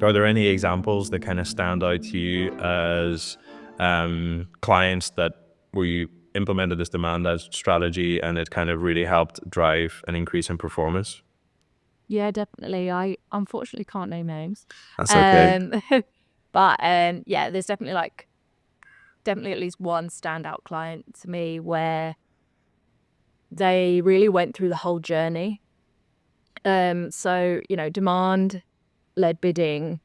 Are there any examples that kind of stand out to you as clients that where you implemented this demand as strategy and it kind of really helped drive an increase in performance? Yeah, definitely. I unfortunately can't name names. That's okay. But yeah, there's definitely at least one standout client to me where they really went through the whole journey. So, demand-led bidding,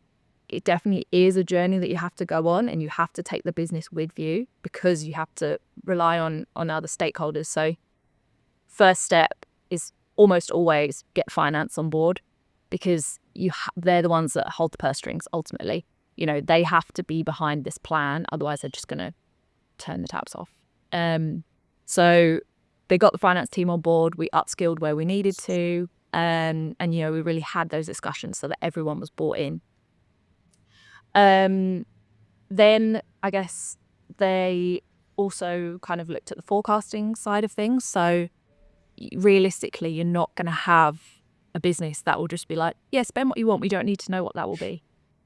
it definitely is a journey that you have to go on, and you have to take the business with you because you have to rely on other stakeholders. So first step is almost always get finance on board, because they're the ones that hold the purse strings ultimately. They have to be behind this plan, otherwise they're just going to turn the taps off. So they got the finance team on board. We upskilled where we needed to, and we really had those discussions so that everyone was bought in. Then I guess they also kind of looked at the forecasting side of things. So realistically, you're not going to have a business that will just be like, yeah, spend what you want. We don't need to know what that will be.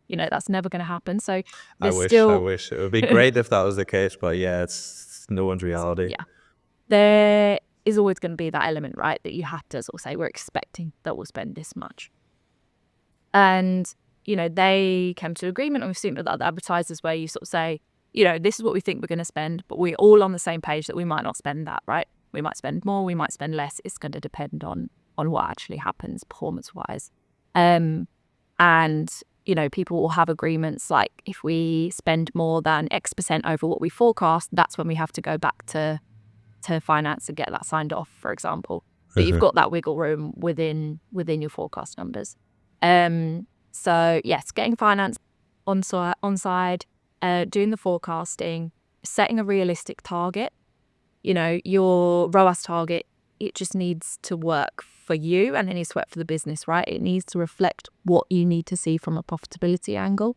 That's never going to happen. So I wish it would be great if that was the case, but yeah, it's no one's reality. Yeah. There is always going to be that element, right, that you have to sort of say, we're expecting that we'll spend this much. And, they came to an agreement, and we've seen with other advertisers where you sort of say, this is what we think we're going to spend, but we're all on the same page that we might not spend that, right? We might spend more, we might spend less. It's going to depend on what actually happens performance-wise. And, people will have agreements like, if we spend more than X% over what we forecast, that's when we have to go back to finance and get that signed off, for example. But you've got that wiggle room within your forecast numbers. So yes, getting finance on side, doing the forecasting, setting a realistic target. Your ROAS target, it just needs to work for you, and it needs to work for the business, right? It needs to reflect what you need to see from a profitability angle,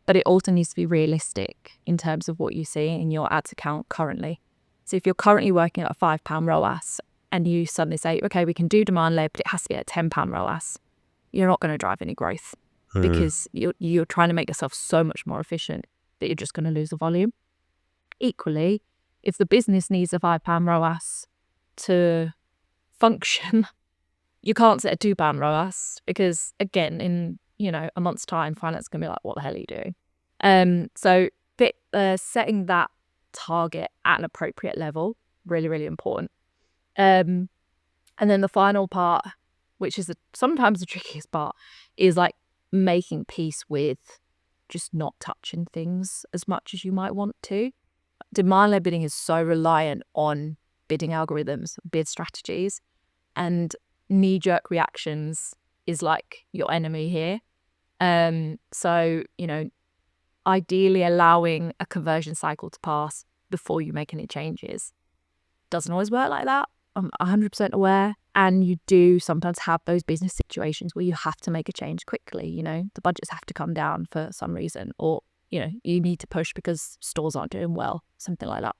but it also needs to be realistic in terms of what you see in your ads account currently. So if you're currently working at a £5 ROAS and you suddenly say, okay, we can do demand-led, but it has to be at a £10 ROAS, you're not going to drive any growth because you're trying to make yourself so much more efficient that you're just going to lose the volume. Equally, if the business needs a £5 ROAS to function, you can't set a £2 ROAS because, again, in a month's time, finance is going to be like, what the hell are you doing? So setting that target at an appropriate level, really, really important. And then the final part, which is sometimes the trickiest part, is like making peace with just not touching things as much as you might want to. Demand-led bidding is so reliant on bidding algorithms, bid strategies, and knee-jerk reactions is like your enemy here. So, ideally allowing a conversion cycle to pass before you make any changes. Doesn't always work like that. I'm 100% aware. And you do sometimes have those business situations where you have to make a change quickly. The budgets have to come down for some reason, or, you need to push because stores aren't doing well, something like that.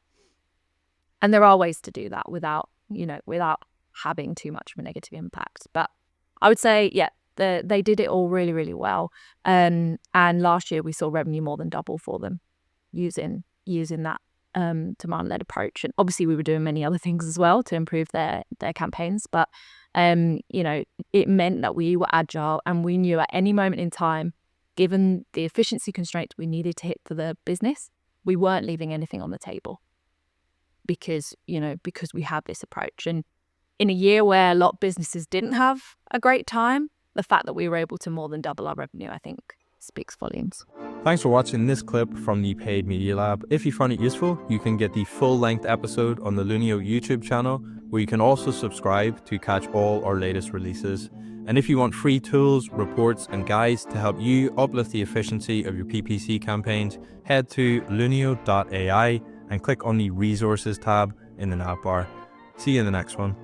And there are ways to do that without having too much of a negative impact. But I would say, yeah, they did it all really, really well. And last year we saw revenue more than double for them using that demand-led approach. And obviously we were doing many other things as well to improve their campaigns. But, it meant that we were agile, and we knew at any moment in time, given the efficiency constraints we needed to hit for the business, we weren't leaving anything on the table because we had this approach. And in a year where a lot of businesses didn't have a great time, the fact that we were able to more than double our revenue, I think, speaks volumes. Thanks for watching this clip from the Paid Media Lab. If you found it useful, you can get the full-length episode on the Lunio YouTube channel, where you can also subscribe to catch all our latest releases. And if you want free tools, reports, and guides to help you uplift the efficiency of your PPC campaigns, head to lunio.ai and click on the Resources tab in the navbar. See you in the next one.